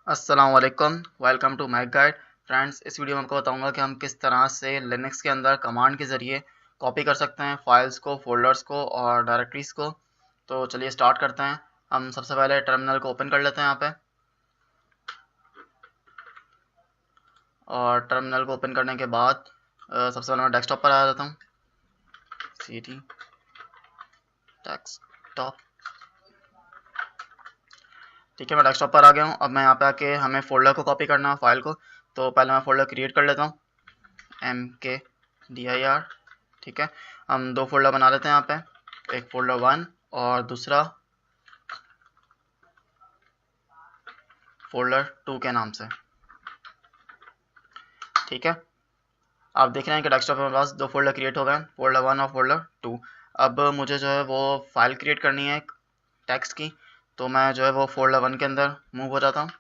अस्सलाम वालेकुम, welcome to Mac guide. Friends, इस वीडियो में आपको बताऊंगा कि हम किस तरह से लिनक्स के अंदर कमांड के ज़रिए कॉपी कर सकते हैं फाइल्स को, फोल्डर्स को और डायरेक्टरीज़ को। तो चलिए स्टार्ट करते हैं। हम सबसे पहले टर्मिनल को ओपन कर लेते हैं यहाँ पे, और टर्मिनल को ओपन करने के बाद सबसे पहले मैं डेस्कटॉप पर आ जाता हूँ। cd डेस्कटॉप, ठीक है, मैं डेस्कटॉप पर आ गया हूँ। अब मैं यहाँ पे आके हमें फोल्डर को कॉपी करना है, फाइल को। तो पहले मैं फोल्डर क्रिएट कर लेता हूँ, mkdir। ठीक है, हम दो फोल्डर बना लेते हैं यहाँ पे, एक फोल्डर 1 और दूसरा फोल्डर 2 के नाम से। ठीक है, आप देख रहे हैं कि डेस्कटॉप में मेरे पास दो फोल्डर क्रिएट हो गए हैं, फोल्डर 1 और फोल्डर 2। अब मुझे जो है वो फाइल क्रिएट करनी है टेक्स्ट की, तो मैं जो है वो फोल्डर 1 के अंदर मूव हो जाता हूँ,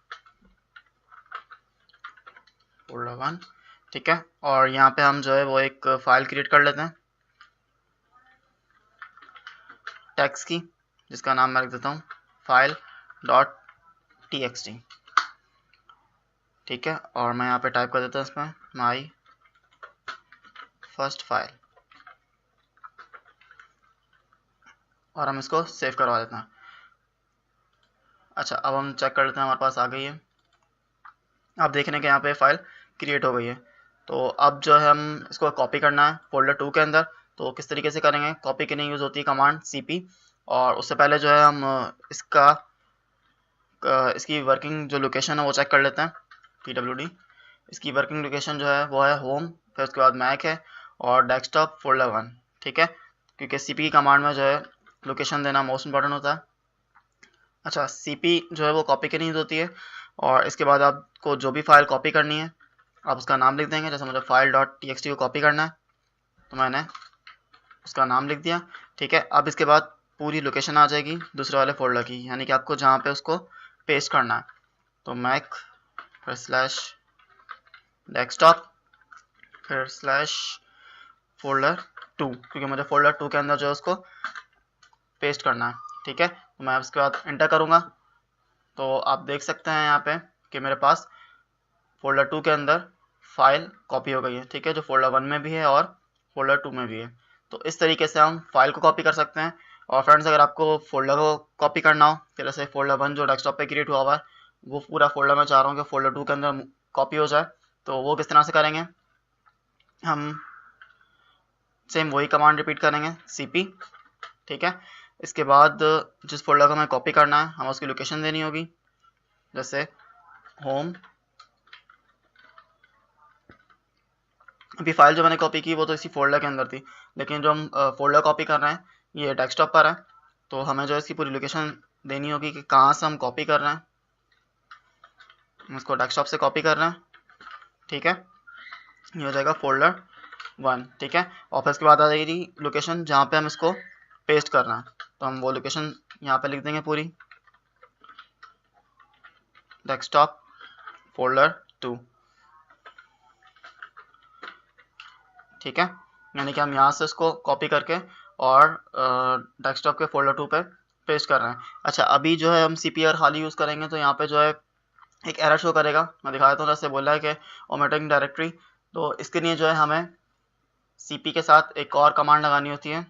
फोल्डर 1। ठीक है, और यहाँ पे हम जो है वो एक फाइल क्रिएट कर लेते हैं टेक्स्ट की, जिसका नाम मैं रख देता हूँ फाइल डॉट txt। ठीक है, और मैं यहाँ पे टाइप कर देता हूँ इसमें माई फर्स्ट फाइल, और हम इसको सेव करवा देते हैं। अच्छा, अब हम चेक कर लेते हैं, हमारे पास आ गई है। आप देख रहे हैं कि यहाँ पे फाइल क्रिएट हो गई है। तो अब जो है हम इसको कॉपी करना है फोल्डर 2 के अंदर। तो किस तरीके से करेंगे? कॉपी के लिए यूज़ होती है कमांड cp, और उससे पहले जो है हम इसकी वर्किंग जो लोकेशन है वो चेक कर लेते हैं, pwd। इसकी वर्किंग लोकेशन जो है वो है होम, फिर उसके बाद मैक है और डेस्कटॉप फोल्डर 1। ठीक है, क्योंकि cp की कमांड में जो है लोकेशन देना मोस्ट इंपॉर्टेंट होता है। अच्छा, cp जो है वो कॉपी की यूज़ होती है, और इसके बाद आपको जो भी फाइल कॉपी करनी है आप उसका नाम लिख देंगे। जैसे मुझे फाइल डॉट txt को कॉपी करना है, तो मैंने उसका नाम लिख दिया। ठीक है, अब इसके बाद पूरी लोकेशन आ जाएगी दूसरे वाले फोल्डर की, यानी कि आपको जहाँ पे उसको पेस्ट करना है। तो मैक फिर स्लैश डेस्कटॉप फिर स्लैश फोल्डर 2, क्योंकि मुझे फोल्डर 2 के अंदर जो है उसको पेस्ट करना है। ठीक है, तो मैं उसके बाद इंटर करूँगा, तो आप देख सकते हैं यहाँ पे कि मेरे पास फोल्डर 2 के अंदर फाइल कॉपी हो गई है। ठीक है, जो फोल्डर 1 में भी है और फोल्डर 2 में भी है। तो इस तरीके से हम फाइल को कॉपी कर सकते हैं। और फ्रेंड्स, अगर आपको फोल्डर को कॉपी करना हो, फिर जैसे फोल्डर 1 जो डेस्कटॉप पे क्रिएट हुआ हुआ है वो पूरा फोल्डर मैं चाह रहा हूँ कि फोल्डर 2 के अंदर कॉपी हो जाए, तो वो किस तरह से करेंगे? हम सेम वही कमांड रिपीट करेंगे, cp। ठीक है, इसके बाद जिस फोल्डर को हमें कॉपी करना है हमें उसकी लोकेशन देनी होगी, जैसे होम। अभी फाइल जो मैंने कॉपी की वो तो इसी फोल्डर के अंदर थी, लेकिन जो हम फोल्डर कॉपी कर रहे हैं ये डेस्कटॉप पर है, तो हमें जो है इसकी पूरी लोकेशन देनी होगी कि कहाँ से हम कॉपी कर रहे हैं। हम इसको डेस्कटॉप से कॉपी कर रहे हैं। ठीक है, ये हो जाएगा फोल्डर 1। ठीक है, और फिर इसके बाद आ जाएगी लोकेशन जहाँ पे हम इसको पेस्ट कर रहे हैं, तो हम वो लोकेशन यहाँ पे लिख देंगे पूरी, डेस्कटॉप फोल्डर 2। ठीक है, यानी कि हम यहाँ से इसको कॉपी करके और डेस्कटॉप के फोल्डर 2 पे पेस्ट कर रहे हैं। अच्छा, अभी जो है हम cpr खाली यूज़ करेंगे तो यहाँ पे जो है एक एरर शो करेगा। मैं दिखा देता हूँ, जैसे बोला है कि ओमिटिंग डायरेक्टरी। तो इसके लिए जो है हमें cp के साथ एक और कमांड लगानी होती है,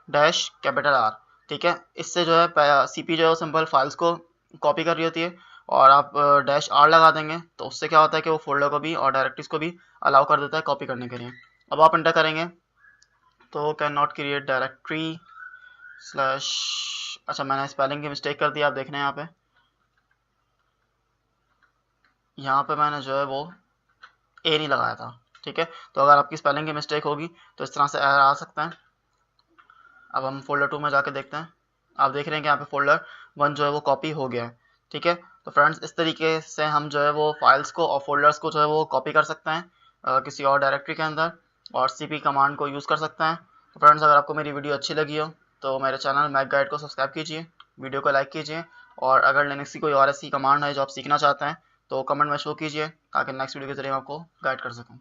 डैश कैपिटल R। ठीक है, इससे जो है cp जो है सिंपल फाइल्स को कॉपी कर रही होती है, और आप डैश R लगा देंगे तो उससे क्या होता है कि वो फोल्डर को भी और डायरेक्टरीज को भी अलाउ कर देता है कॉपी करने के लिए। अब आप इंटर करेंगे तो can not create directory slash, अच्छा मैंने स्पेलिंग की मिस्टेक कर दी, आप देख रहे हैं यहाँ पे मैंने जो है वो ए नहीं लगाया था। ठीक है, तो अगर आपकी स्पेलिंग की मिस्टेक होगी तो इस तरह से एरर आ सकता है। अब हम फोल्डर 2 में जाके देखते हैं, आप देख रहे हैं कि यहाँ पे फोल्डर 1 जो है वो कॉपी हो गया है। ठीक है, तो फ्रेंड्स, इस तरीके से हम जो है वो फाइल्स को और फोल्डर्स को जो है वो कॉपी कर सकते हैं किसी और डायरेक्टरी के अंदर, और cp कमांड को यूज़ कर सकते हैं। तो फ्रेंड्स, अगर आपको मेरी वीडियो अच्छी लगी हो तो मेरे चैनल मैक गाइड को सब्सक्राइब कीजिए, वीडियो को लाइक कीजिए, और अगर लिनक्स की कोई और ऐसी कमांड है जो आप सीखना चाहते हैं तो कमेंट में शो कीजिए, ताकि नेक्स्ट वीडियो के जरिए मैं आपको गाइड कर सकूँ।